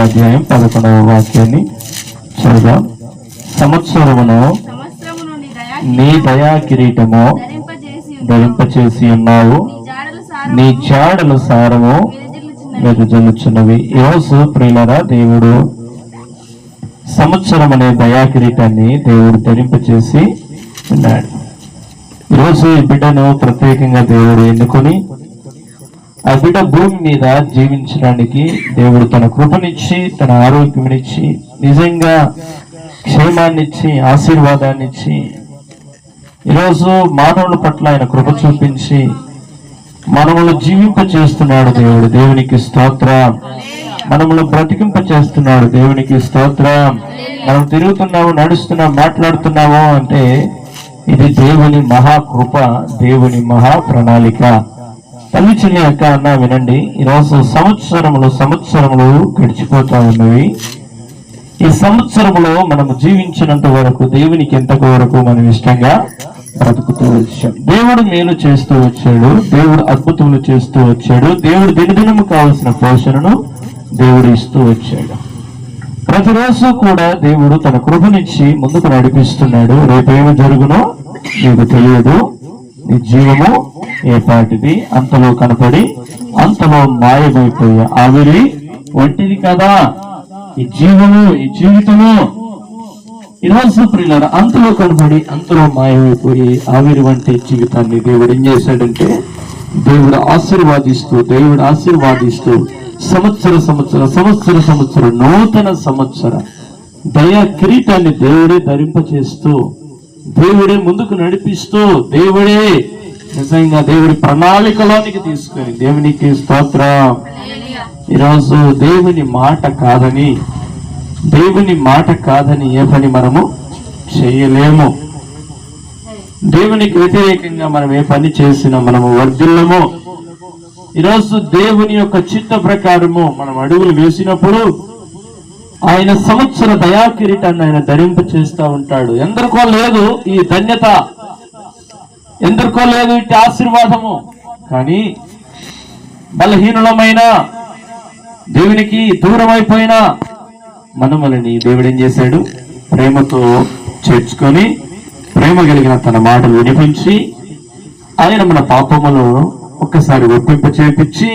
అధ్యాయం 11వ వాక్యాన్ని చదువుదాం. సంవత్సరమును నీ దయా కిరీటము ధరింపచేసి ఉన్నావు, నీ జాడల సారము వెదజల్లుచున్నవి. ఈరోజు ప్రియులారా, దేవుడు సంవత్సరం అనే దయా కిరీటాన్ని దేవుడు ధరింపచేసి ఉన్నాడు. ఈరోజు ఈ బిడ్డను ప్రత్యేకంగా దేవుడు ఎన్నుకొని ఆ బిడ్డ భూమి మీద జీవించడానికి దేవుడు తన కృపనిచ్చి, తన ఆరోగ్యమునిచ్చి, నిజంగా క్షేమాన్నిచ్చి, ఆశీర్వాదాన్నిచ్చి, ఈరోజు మానవుల పట్ల ఆయన కృప చూపించి మనములు జీవింప చేస్తున్నాడు దేవుడు. దేవునికి స్తోత్రం. మనములు బ్రతికింప చేస్తున్నాడు. దేవునికి స్తోత్రం. మనం తిరుగుతున్నాము, నడుస్తున్నాము, మాట్లాడుతున్నాము అంటే ఇది దేవుని మహాకృప, దేవుని మహా ప్రణాళిక. తల్లి చెల్లి అక్క అన్న వినండి, ఈరోజు సంవత్సరములు గడిచిపోతా ఉన్నవి. ఈ సంవత్సరములో మనము జీవించినంత వరకు దేవునికి ఎంతవరకు మనం ఇష్టంగా బ్రతుకుతూ వచ్చాం. దేవుడు మేలు చేస్తూ వచ్చాడు, దేవుడు అద్భుతములు చేస్తూ వచ్చాడు, దేవుడు దినదినము కావలసిన పోషణను దేవుడు ఇస్తూ వచ్చాడు. ప్రతిరోజు కూడా దేవుడు తన కృపనిచ్చి ముందుకు నడిపిస్తున్నాడు. రేపేమి జరుగునో నీకు తెలియదు, నీ జీవము ఏ పాటిది, అంతలో కనపడి అంతలో మాయమైపోయే ఆవిరి వంటిది కదా ఈ జీవము, ఈ జీవితము. ఈరోజు ప్రియులారా, అంతలో కనపడి అంతలో మాయమైపోయి ఆవిరి వంటి జీవితాన్ని దేవుడు ఏం చేశాడంటే దేవుడు ఆశీర్వాదిస్తూ సంవత్సర నూతన సంవత్సర దయా కిరీటాన్ని దేవుడే ధరింపచేస్తూ, దేవుడే ముందుకు నడిపిస్తూ, దేవుడే నిజంగా దేవుడి ప్రణాళికలోనికి తీసుకొని, దేవునికి స్తోత్రం. ఈరోజు దేవుని మాట కాదని ఏ పని మనము చేయలేము. దేవునికి వ్యతిరేకంగా మనం ఏ పని చేసినా మనము వర్ధిల్లము. ఈరోజు దేవుని యొక్క చిత్త ప్రకారము మనం అడుగులు వేసినప్పుడు ఆయన సంవత్సర దయా కిరీటాన్ని ఆయన ధరింప చేస్తూ ఉంటాడు. ఎందరికో లేదు ఈ ధన్యత, ఎందరికో లేదు ఇట్టి ఆశీర్వాదము. కానీ బలహీనులమైన, దేవునికి దూరమైపోయిన మనములని దేవుడు ఏం చేశాడు? ప్రేమతో చేర్చుకొని, ప్రేమ కలిగిన తన మాటలు వినిపించి, ఆయన మన పాపములు ఒక్కసారి ఒప్పింప చేపించి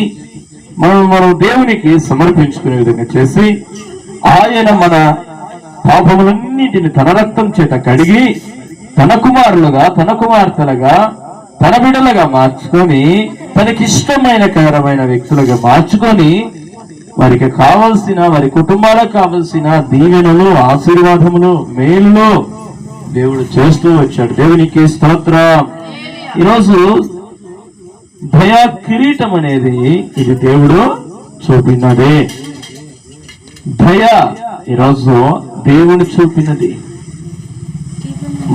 మనం దేవునికి సమర్పించుకునే విధంగా చేసి, ఆయన మన పాపములన్నిటిని తన రక్తం చేత కడిగి తన కుమారులుగా, తన కుమార్తెలుగా, తన బిడ్డలుగా మార్చుకొని, తనకిష్టమైన కరమైన వ్యక్తులుగా మార్చుకొని, వారికి కావలసిన, వారి కుటుంబాలకు కావలసిన దీవెనలు, ఆశీర్వాదములు, మేలులు దేవుడు చేస్తూ వచ్చాడు. దేవునికి స్తోత్రం. ఈరోజు దయా కిరీటం అనేది ఇది దేవుడు చూపినదే. దయ ఈరోజు దేవుడు చూపినది.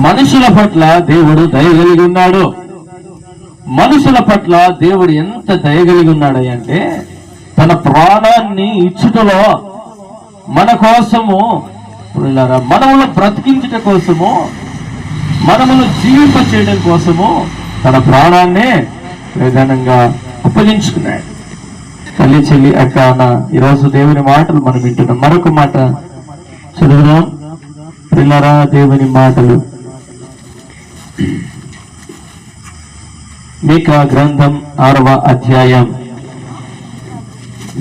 మనుషుల పట్ల దేవుడు దయ కలిగి ఉన్నాడు. మనుషుల పట్ల దేవుడు ఎంత దయ కలిగి ఉన్నాడు అంటే తన ప్రాణాన్ని ఇచ్చుటలో మన కోసము, మనమును బ్రతికించుట కోసము, మనమును జీవింప చేయడం కోసము తన ప్రాణాన్నే ప్రధానంగా అప్పగించుకున్నాడు. తల్లి చెల్లి అక్క అన్న, ఈరోజు దేవుని మాటలు మనం వింటున్నాం. మరొక మాట చదువుదాం పిల్లరా. దేవుని మాటలు మీకా గ్రంథం 6వ అధ్యాయం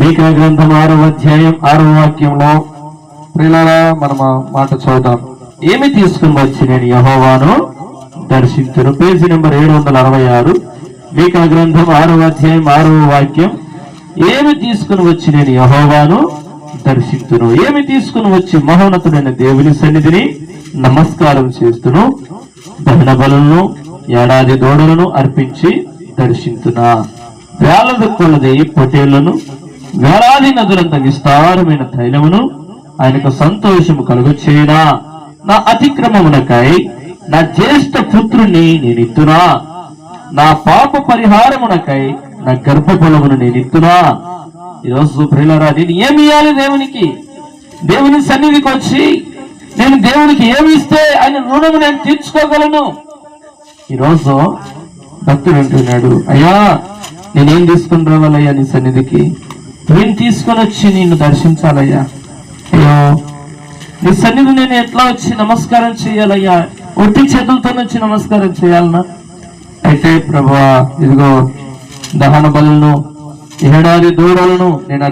6వ వాక్యంలో పిల్లరా మనం మాట చదువుదాం. ఏమి తీసుకుని వచ్చి నేను యెహోవాను దర్శించును. Page number 766. మీకా గ్రంథం 6వ అధ్యాయం 6వ వాక్యం. ఏమి తీసుకుని వచ్చి నేను యెహోవాను దర్శించును. ఏమి తీసుకుని వచ్చి మహోన్నతుడైన దేవుని సన్నిధిని నమస్కారం చేస్తును. దహన బలులను, ఏడాది దూడలను అర్పించి దర్శించునా. వేల కొలది పొట్టేళ్లను, వేలాది నదులంత విస్తారమైన తైలమును ఆయనకు సంతోషము కలుగచేయునా. నా అతిక్రమమునకై నా జ్యేష్ఠ పుత్రుణ్ణి నేనిత్తునా. నా పాప పరిహారమునకై నా గర్భఫలమును నేనిత్తునా. ఈరోజు ప్రియులారా, నేను ఏమి ఇవ్వాలి దేవునికి? దేవుని సన్నిధికి వచ్చి నేను దేవునికి ఏమి ఇస్తే ఆయన రుణము నేను తీర్చుకోగలను? ఈరోజు భక్తుడు అంటున్నాడు, అయ్యా నేనేం తీసుకుని రావాలయ్యా నీ సన్నిధికి? ఏం తీసుకొని వచ్చి నిన్ను దర్శించాలయ్యా? అయ్యో నీ సన్నిధి నేను ఎట్లా వచ్చి నమస్కారం చేయాలయ్యా, ఒట్టి చేతులతో వచ్చి నమస్కారం చేయాలన్నా? అయితే ప్రభువా ఇదిగో దహన బలులను, ఏడాది దూడలను నేను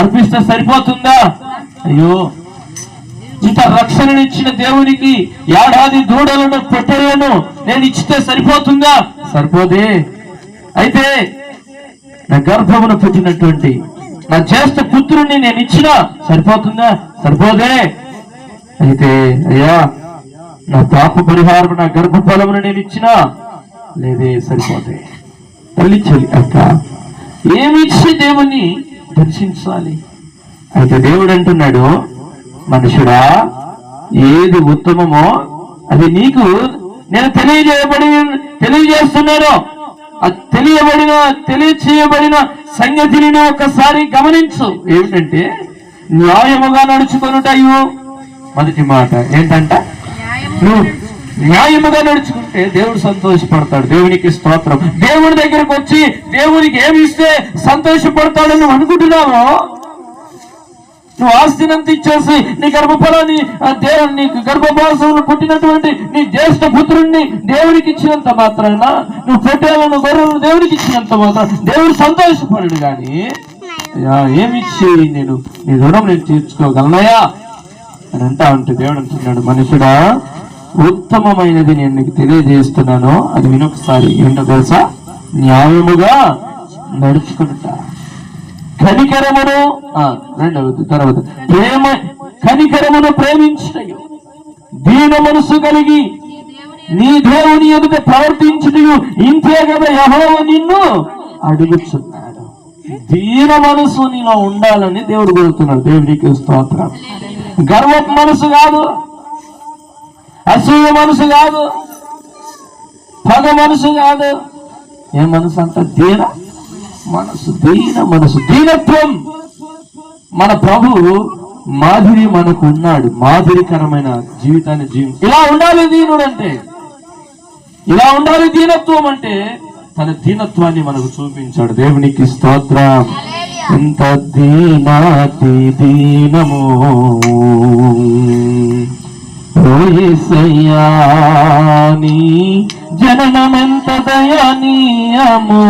అర్పిస్తే సరిపోతుందా? అయ్యో ఇంత రక్షణనిచ్చిన దేవునికి ఏడాది దూడలను పొట్టేలను నేను ఇచ్చితే సరిపోతుందా? సరిపోదే. అయితే నా గర్భమును పుట్టినటువంటి నా జ్యేష్ఠ పుత్రుణ్ణి నేను ఇచ్చినా సరిపోతుందా? సరిపోదే. అయితే అయ్యా నా పాప పరిహారం నా గర్భఫలమును నేను ఇచ్చినా లేదే, సరిపోతే. తల్లి చెల్లి అక్క ఏమిచ్చి దేవుణ్ణి దర్శించాలి? అయితే దేవుడు అంటున్నాడు, మనుషుడా ఏది ఉత్తమమో అది నీకు నేను తెలియజేస్తున్నాను. తెలియచేయబడిన సంగతిని ఒకసారి గమనించు. ఏమిటంటే న్యాయముగా నడుచుకొనుటయు. మొదటి మాట ఏంటంట? నువ్వు న్యాయముగా నడుచుకుంటే దేవుడు సంతోషపడతాడు. దేవునికి స్తోత్రం. దేవుడి దగ్గరకు వచ్చి దేవునికి ఏమి ఇస్తే సంతోషపడతాడని నువ్వు అనుకుంటున్నావో, నువ్వు ఆస్తినంత ఇచ్చేసి నీ గర్భఫలాన్ని నీకు గర్భభాసంలో పుట్టినటువంటి నీ జ్యేష్ఠ పుత్రుణ్ణి దేవునికి ఇచ్చినంత మాత్రాన, నువ్వు పొట్టేలను గొర్రెలను దేవునికి ఇచ్చినంత మాత్రం దేవుడు సంతోషపడడు. కానీ ఏమిచ్చి నేను నీ రుణం నేను తీర్చుకోగలనయా అని అంటా ఉంటే దేవుడు అంటున్నాడు, మనుషుడా ఉత్తమమైనది నేను నీకు తెలియజేస్తున్నాను, అది వినొకసారి. ఏంటో తెలుసా? న్యాయముగా నడుచుకుంటా, కనికరమును రెండవది తర్వాత కనికరమును ప్రేమించుటయు, దీన మనసు కలిగి నీ దేవుని ఎదుట ప్రవర్తించుటయు, ఇంతే కదా యెహోవా నిన్ను అడుగుచున్నాడు. దీన మనసు నీలో ఉండాలని దేవుడు కోరుతున్నాడు. దేవునికి స్తోత్రం. గర్వపు మనసు కాదు, అసూయ మనసు కాదు, పగ మనసు కాదు. ఏ మనసు అంట? దీన మనసు. దీనత్వం. మన ప్రభువు మాదిరి మనకు ఉన్నాడు. మాదిరికరమైన జీవితాన్ని ఇలా ఉండాలి దీనుడు అంటే, ఇలా ఉండాలి దీనత్వం అంటే. తన దీనత్వాన్ని మనకు చూపించాడు. దేవునికి స్తోత్రం. ఎంత దీనాతి దీనము యేసయ్యాని జననమెంత దయనీయము,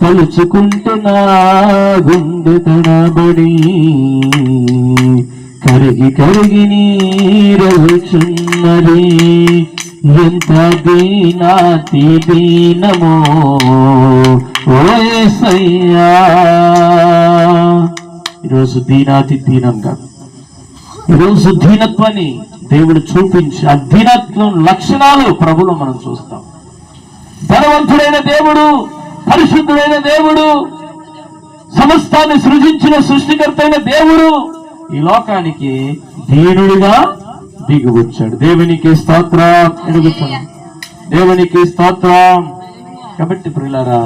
తలుచుకుంటున్నా గుండె తడబడి కరిగి నీరవుచున్నది. ఎంత దీనాతి దీనము ఓ యేసయ్యా. ఈరోజు దీనాతి దీనం కాదు, ఈరోజు దీనత్వాన్ని దేవుడు చూపించి ఆ దీనత్వం లక్షణాలు ప్రభులో మనం చూస్తాం. ధనవంతుడైన దేవుడు, పరిశుద్ధుడైన దేవుడు, సమస్తాన్ని సృజించిన సృష్టికర్త అయిన దేవుడు ఈ లోకానికి దీనుడిగా దిగి వచ్చాడు. దేవునికి స్తోత్రం. ఎదుగుతున్నాం. దేవునికి స్తోత్రం. కాబట్టి ప్రియులారా,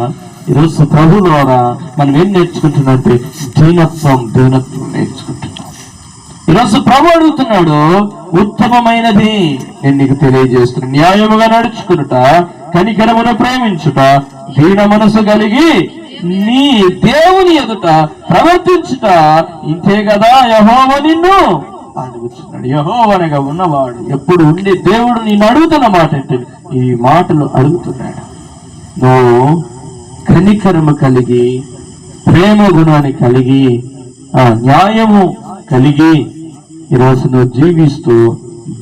ఈరోజు ప్రభు ద్వారా మనం ఏం నేర్చుకుంటున్నట్టే దీనత్వం నేర్చుకుంటున్నాం. ఈరోజు ప్రభు అడుగుతున్నాడు, ఉత్తమమైనది నేను నీకు తెలియజేస్తున్నా, న్యాయముగా నడుచుకునుట, కనికరమును ప్రేమించుట, దీన మనసు కలిగి నీ దేవుని ఎదుట ప్రవర్తించుట, ఇంతే కదా యెహోవా నిన్ను అడుగుతున్నాడు. యెహోవాగా ఉన్నవాడు ఎప్పుడు ఉండే దేవుడు నిన్ను అడుగుతున్న మాట అంటే ఈ మాటలు అడుగుతున్నాడు. నువ్వు కనికరము కలిగి, ప్రేమ గుణాన్ని కలిగి, న్యాయము కలిగి ఈరోజు నువ్వు జీవిస్తూ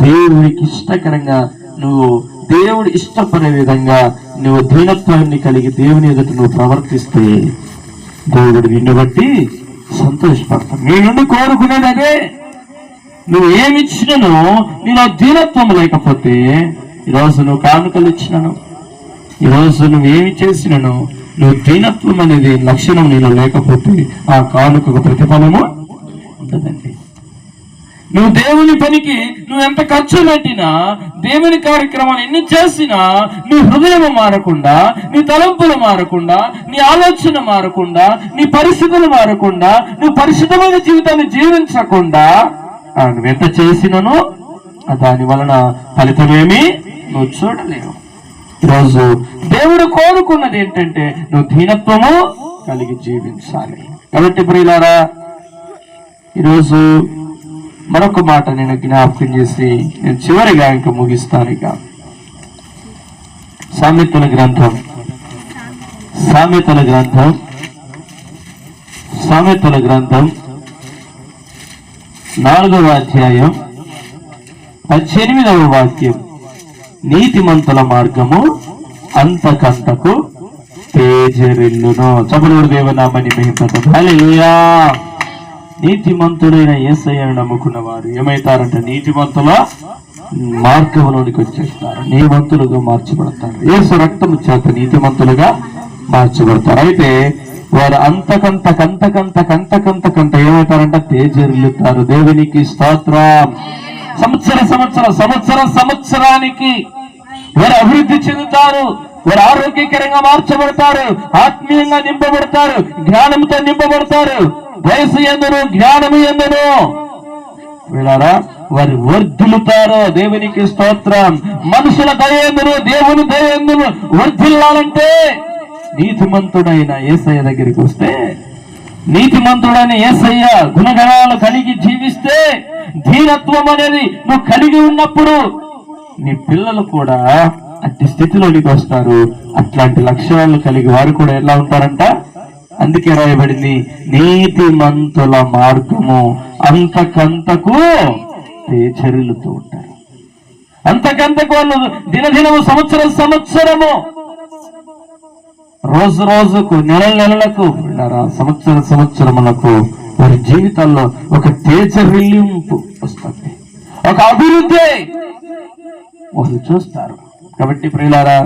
దేవుడికి ఇష్టకరంగా, నువ్వు దేవుడు ఇష్టపడే విధంగా నువ్వు దీనత్వాన్ని కలిగి దేవుని ఎదుట నువ్వు ప్రవర్తిస్తే దేవుడు నిన్ను బట్టి సంతోషపడతాడు. నీ నుండి కోరుకునేది అదే. నువ్వు ఏమిచ్చినను నీలో దీనత్వం లేకపోతే, ఈరోజు నువ్వు కానుకలు ఇచ్చినను, ఈరోజు నువ్వేమి చేసినను నువ్వు దీనత్వం అనేది లక్షణం నీలో లేకపోతే ఆ కానుకకు ప్రతిఫలము ఉంటుందండి. నువ్వు దేవుని పనికి నువ్వు ఎంత ఖర్చు పెట్టినా, దేవుని కార్యక్రమాలు ఎన్ని చేసినా, నీ హృదయం మారకుండా, నీ తలంపులు మారకుండా, నీ ఆలోచన మారకుండా, నీ పరిస్థితులు మారకుండా, నువ్వు పరిశుద్ధమైన జీవితాన్ని జీవించకుండా నువ్వెంత చేసినను దాని వలన ఫలితమేమి నువ్వు చూడలేవు. ఈరోజు దేవుడు కోరుకున్నది ఏంటంటే నువ్వు దీనత్వము కలిగి జీవించాలి. కాబట్టి ప్రియులారా, ఈరోజు మరొక మాట నేను జ్ఞాపకం చేసి నేను చివరిగా ఇంకా ముగిస్తాను. ఇక సామెతల గ్రంథం 4వ అధ్యాయం 18వ వాక్యం, నీతిమంతుల మార్గము అంతకంతకు తేజరిల్లును. చబలుడు దేవనామని మహిమపడతాం. హల్లెలూయా. నీతిమంతుడైన యేసయ్యను నమ్ముకున్న వారు ఏమైతారంటే నీతిమంతుల మార్గంలోనికి వచ్చేస్తారు, నీతిమంతులుగా మార్చబడతారు. యేసు రక్తము చేత నీతిమంతులుగా మార్చబడతారు. అయితే వారు అంతకంత ఏమవుతారంట? తేజరిల్లుతారు. దేవునికి స్తోత్రం. సంవత్సరానికి వారు అభివృద్ధి చెందుతారు, వారు ఆరోగ్యకరంగా మార్చబడతారు, ఆత్మీయంగా నింపబడతారు, జ్ఞానంతో నింపబడతారు. వయసు ఎందును జ్ఞానము ఎందును వీళ్ళారా వారు వర్ధిల్లుతారు. దేవునికి స్తోత్రం. మనుషుల దయందును దేవుని దయందును వర్ధిల్లాలంటే నీతిమంతుడైన యేసయ్య దగ్గరికి వస్తే, నీతిమంతుడైన యేసయ్య గుణగణాలు కలిగి జీవిస్తే, ధీరత్వం అనేది నువ్వు కలిగి ఉన్నప్పుడు నీ పిల్లలు కూడా అట్టి స్థితిలోనికి వస్తారు. అట్లాంటి లక్షణాలు కలిగి వారు కూడా ఎలా ఉంటారంట? అందుకే రాయబడింది, నీతిమంతుల మార్గము అంతకంతకు తేజరిల్లుతూ ఉంటారు. అంతకంతకు వాళ్ళు దినదినము సంవత్సరము రోజుకు నెలలకు సంవత్సరములకు వారి జీవితాల్లో ఒక తేజరిల్లింపు వస్తుంది, ఒక అభివృద్ధి వాళ్ళు చూస్తారు. కాబట్టి ప్రియులారా,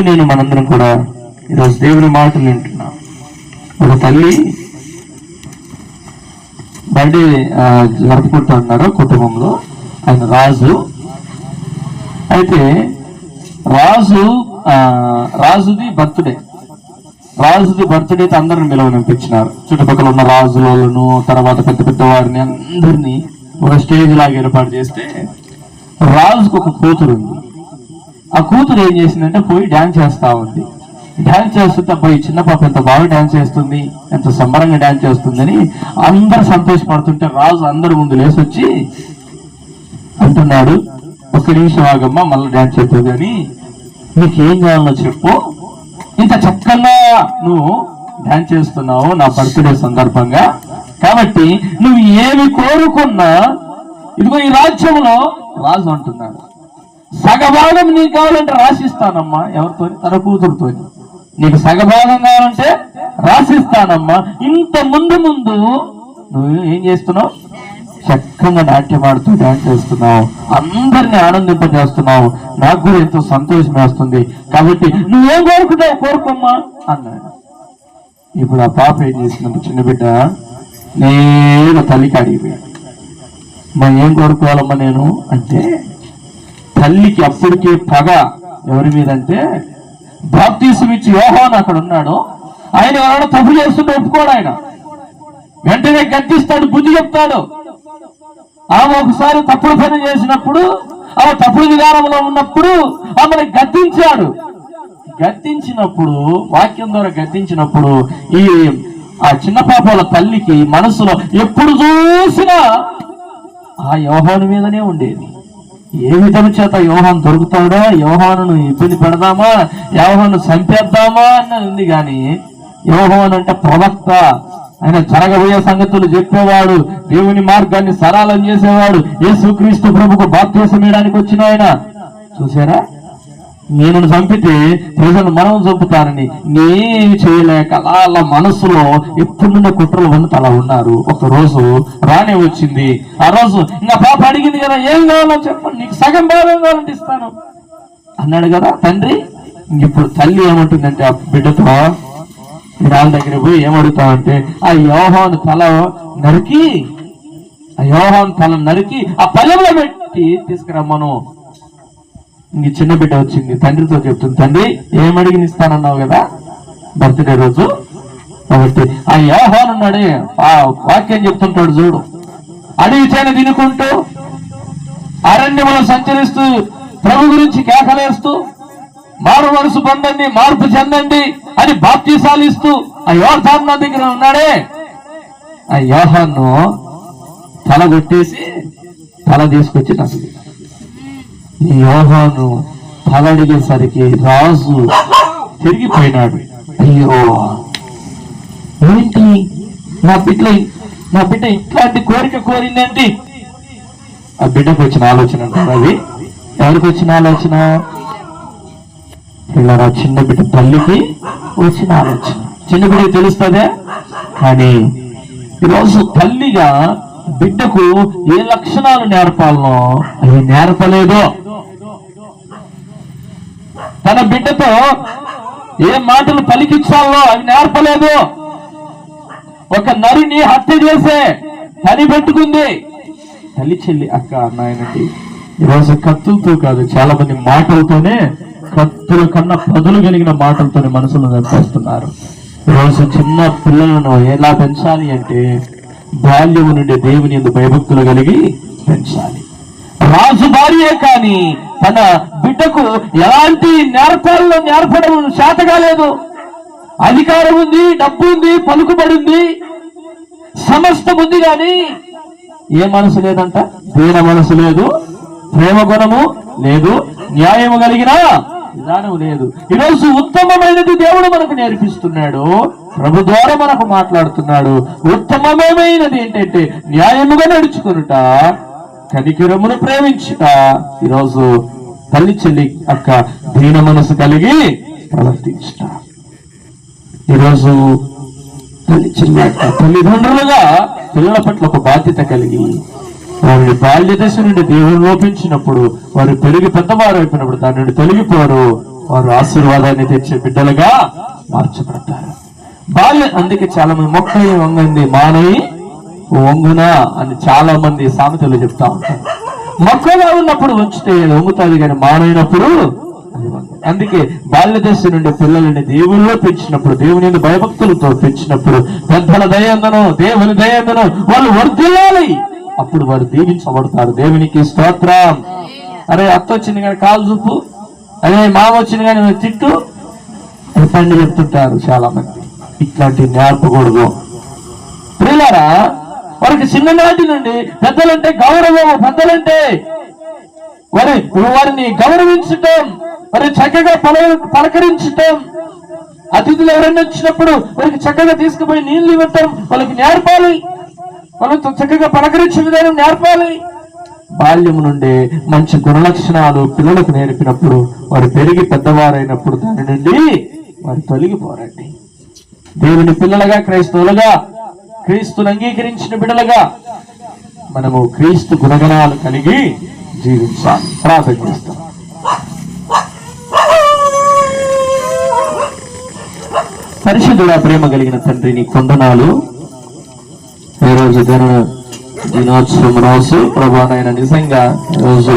నేను మనందరం కూడా ఈరోజు దేవుని మాటలు వింటున్నాం. ఒక తల్లి బర్త్డే జరుపుకుంటూ ఉన్నారు కుటుంబంలో. ఆయన రాజు. అయితే రాజుది బర్త్డే అందరిని నిలవనిపించినారు. చుట్టుపక్కల ఉన్న రాజులను, తర్వాత పెద్ద పెద్ద వారిని అందరినీ ఒక స్టేజ్ లాగా ఏర్పాటు చేస్తే, రాజుకు ఒక కూతురు ఉంది. ఆ కూతురు ఏం చేసిందంటే పోయి డాన్స్ చేస్తా ఉంది. డాన్స్ చేస్తుంటే అబ్బాయి చిన్న పాప ఎంత బాగా డాన్స్ చేస్తుంది, ఎంత సంబరంగా డాన్స్ చేస్తుందని అందరు సంతోషపడుతుంటే రాజు అందరి ముందు లేసొచ్చి అంటున్నాడు, ఒక్క నిమిషం ఆగమ్మా, మళ్ళీ డాన్స్ చేస్తుంది అని, నీకేం కావాలో చెప్పు, ఇంత చక్కగా నువ్వు డాన్స్ చేస్తున్నావు నా బర్త్డే సందర్భంగా, కాబట్టి నువ్వు ఏమి కోరుకున్నా ఇదిగో ఈ రాజ్యంలో రాజు అంటున్నాడు, సగభాగం నీకు కావాలంటే రాసిస్తానమ్మా. ఎవరితో? తన కూతురుతో. నీకు సగభాగం కావాలంటే రాసిస్తానమ్మా. ఇంత ముందు నువ్వు ఏం చేస్తున్నావు? చక్కగా నాట్యం ఆడుతూ డాన్స్ చేస్తున్నావు, అందరిని ఆనందింపజేస్తున్నావు, నాకు కూడా ఎంతో సంతోషం వేస్తుంది, కాబట్టి నువ్వేం కోరుకుంటావు కోరుకోమ్మా అన్నాడు. ఇప్పుడు ఆ పాప ఏం చేసిందంటే, చిన్న బిడ్డ నేను తల్లికి అడిగిపోయాను, మరి ఏం కోరుకోవాలమ్మా నేను అంటే, తల్లికి అప్పటికే పగ ఎవరి మీద అంటే, బాప్తీసం ఇచ్చి యోహాను అక్కడ ఉన్నాడు, ఆయన ఎవరైనా తప్పు చేస్తుంటే ఒప్పుకోడు, ఆయన వెంటనే గద్దిస్తాడు, బుద్ధి చెప్తాడు. ఆమె ఒకసారి తప్పుడు పని చేసినప్పుడు, ఆమె తప్పుడు విధానంలో ఉన్నప్పుడు ఆమెను గద్దించినప్పుడు వాక్యం ద్వారా గద్దించినప్పుడు ఆ చిన్న పాపల తల్లికి మనసులో ఎప్పుడు చూసినా ఆ యోహాను మీదనే ఉండేది. ఏ విధము చేత యోహాను దొరుకుతాడో, యోహానును ఇబ్బంది పెడదామా, యోహాను చంపేద్దామా అన్నది ఉంది. కానీ యోహాను అంటే ప్రవక్త, ఆయన జరగబోయే సంగతులు చెప్పేవాడు, దేవుని మార్గాన్ని సరళం చేసేవాడు, యేసుక్రీస్తు ప్రభుకు బాప్తిసం ఇవ్వడానికి వచ్చిన ఆయన. చూసారా, నేను చంపితే ప్రజలు మనం చంపుతారని నేను చేయలేక అలా మనసులో ఎప్పుడున్న కుట్రలు వండుతూ అలా ఉన్నారు. ఒక రోజు రానే వచ్చింది. ఆ రోజు ఇంకా పాప అడిగింది కదా, ఏం కావాలో చెప్పండి, నీకు సగం భాగం కావాలంటే ఇస్తాను అన్నాడు కదా తండ్రి. ఇప్పుడు తల్లి ఏమంటుందంటే ఆ బిడ్డతో, వాళ్ళ దగ్గర పోయి ఏమడుగుతామంటే, ఆ యోహాను తల నరికి ఆ పల్లెంలో పెట్టి తీసుకురమ్మను. ఇంక చిన్న బిడ్డ వచ్చింది, తండ్రితో చెప్తుంది, తండ్రి ఏమడిగి ఇస్తానన్నావు కదా బర్త్డే రోజు, కాబట్టి ఆ యోహాను ఉన్నాడే ఆ వాక్యం చెప్తుంటాడు చూడు, అడవి చేను తినుకుంటూ అరణ్యములో సంచరిస్తూ ప్రభు గురించి కేకలేస్తూ మారు మనసు పొందండి, మార్పు చెందండి అని బాప్తీసాలు ఇస్తూ ఆ యోర్దాను నది దగ్గర ఉన్నాడే, ఆ యోహాను తల కొట్టేసి తల తీసుకొచ్చి అసలు ఈ యోహాను తల అడిగేసరికి రాజు తిరిగిపోయినాడు. అయ్యో ఏంటి నా బిడ్డ ఇట్లాంటి కోరిక కోరిందేంటి? ఆ బిడ్డకు వచ్చిన ఆలోచన అంటారు. అది ఎవరికి వచ్చిన ఆలోచన? ఇలా చిన్న బిడ్డ తల్లికి వచ్చిన ఆలోచన. చిన్న బిడ్డకి తెలుస్తుందే, కానీ ఈరోజు తల్లిగా బిడ్డకు ఏ లక్షణాలు నేర్పాలనో అవి నేర్పలేదో, తన బిడ్డతో ఏ మాటలు పలికించాలో అవి నేర్పలేదు. ఒక నరిని హత్య చేసే పని పెట్టుకుంది. తల్లి చెల్లి అక్క అన్నాయనండి ఈరోజు కత్తులతో కాదు, చాలా మంది మాటలతోనే, కత్తుల కన్నా పదులు కలిగిన మాటలతోనే మనసులను చంపేస్తున్నారు. ఈరోజు చిన్న పిల్లలను ఎలా పెంచాలి అంటే బాల్యము నుండి దేవుని యందు భయభక్తులు కలిగి పెంచాలి. రాజు భార్యే కానీ తన బిడ్డకు ఎలాంటి నేర్పడం శాత కాలేదు. అధికారం ఉంది, డబ్బు ఉంది, పలుకుబడి ఉంది, సమస్తం ఉంది, కానీ ఏ మనసు లేదంట? దీన మనసు లేదు, ప్రేమ గుణము లేదు, న్యాయము కలిగిన విధానం లేదు. ఈరోజు ఉత్తమమైనది దేవుడు మనకు నేర్పిస్తున్నాడు, ప్రభు ద్వారా మనకు మాట్లాడుతున్నాడు. ఉత్తమమైనది ఏంటంటే న్యాయముగా నడుచుకునుట, కనికరమును ప్రేమించుట. ఈరోజు తల్లి చెల్లి అక్క దీన మనసు కలిగి ప్రవర్తించుట. ఈరోజు తల్లి చెల్లి అక్క తల్లిదండ్రులుగా పిల్లల పట్ల ఒక బాధ్యత కలిగి వారిని బాల్య దశ నుండి దేవుడు లోపించినప్పుడు, వారు పెరిగి పెద్దవారు అయిపోయినప్పుడు దాని నుండి తొలగిపోరు. వారు ఆశీర్వాదాన్ని తెచ్చే బిడ్డలుగా మార్చబడతారు. అందుకే చాలా మంది మొక్కయి వంగంది మానయి వంగునా అని చాలా మంది సామెతలు చెప్తా ఉంటారు. మొక్కగా ఉన్నప్పుడు ఉంచితే వంగుతుంది, కానీ మానైనప్పుడు అందుకే బాల్య దశ నుండి పిల్లలని దేవుల్లో పెంచినప్పుడు, దేవుని భయభక్తులతో పెంచినప్పుడు, పెద్దల దయందనో దేవుని దయందనో వాళ్ళు వర్ధిల్లాలి. అప్పుడు వారు దీవించబడతారు. దేవునికి స్తోత్రం. అరే అత్త వచ్చింది కానీ కాలు చూపు, అదే మామ వచ్చింది కానీ తిట్టు పండి చెప్తుంటారు చాలా మంది. ఇట్లాంటి నేర్పకూడదు. ప్రియులారా, వారికి చిన్ననాటి నుండి పెద్దలంటే గౌరవం, పెద్దలంటే వారిని గౌరవించటం, వారి చక్కగా పలకరించటం, అతిథులు ఎవరైనా వచ్చినప్పుడు వారికి చక్కగా తీసుకుపోయి నీళ్లు ఇవ్వటం వాళ్ళకి నేర్పాలి. వాళ్ళతో చక్కగా పలకరించే విధానం నేర్పాలి. బాల్యం నుండి మంచి గుణలక్షణాలు పిల్లలకు నేర్పినప్పుడు వారు పెరిగి పెద్దవారైనప్పుడు దాని నుండి వారు తొలగిపోరండి. దేవుని పిల్లలుగా, క్రైస్తవులుగా, క్రీస్తుని అంగీకరించిన బిడ్డలుగా మనము క్రీస్తు గుణగణాలు కలిగి జీవించాలి. ప్రార్థన చేస్తాం. పరిశుద్ధుడా, ప్రేమ కలిగిన తండ్రి, నీ కొందనాలు. ఈరోజు దినోత్సవం రోజు ప్రభానైనా నిజంగా ఈరోజు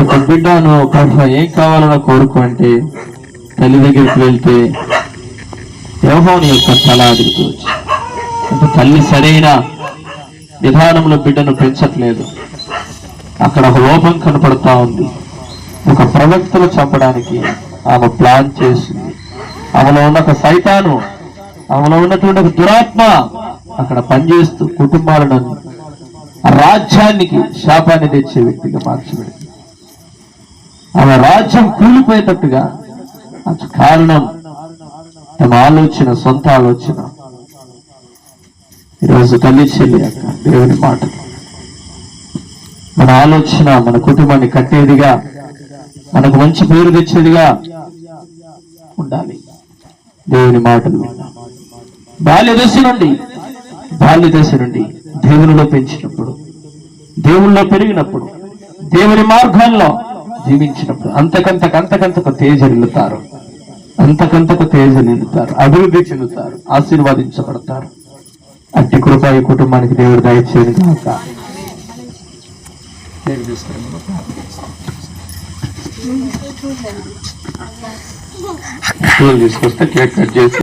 ఒక బిడ్డను ప్రభు ఏం కావాలనో కోరుకు అంటే తల్లి దగ్గరికి వెళ్తే యోహాను యొక్క తల అడుగుతూ అంటే తల్లి సరైన విధానంలో బిడ్డను పెంచట్లేదు. అక్కడ ఒక లోపం కనపడతా ఉంది. ఒక ప్రవక్తలు చంపడానికి ఆమె ప్లాన్ చేసింది. ఆమెలో ఉన్న ఒక సైతాను, ఆమెలో ఉన్నటువంటి ఒక దురాత్మ అక్కడ పనిచేస్తూ కుటుంబాలను, రాజ్యానికి శాపాన్ని తెచ్చే వ్యక్తిగా మార్చబడింది. ఆమె రాజ్యం కూలిపోయేటట్టుగా కారణం తమ ఆలోచన, సొంత ఆలోచన. ఈరోజు తల్లి చెల్లి అక్క దేవుని మాట, మన ఆలోచన మన కుటుంబాన్ని కట్టేదిగా, మనకు మంచి పేరు తెచ్చేదిగా ఉండాలి. దేవుని మాటలు విన్నాం. బాల్య దశ నుండి దేవునిలో పెంచినప్పుడు, దేవునిలో పెరిగినప్పుడు, దేవుని మార్గంలో జీవించినప్పుడు అంతకంతకు తేజరిల్లుతారు, అభివృద్ధి చెందుతారు, ఆశీర్వాదించబడతారు. అట్టి కృప ఈ కుటుంబానికి దేవుడు దయచేయను గాక. తీసుకొస్తే కేక్ కట్ చేసి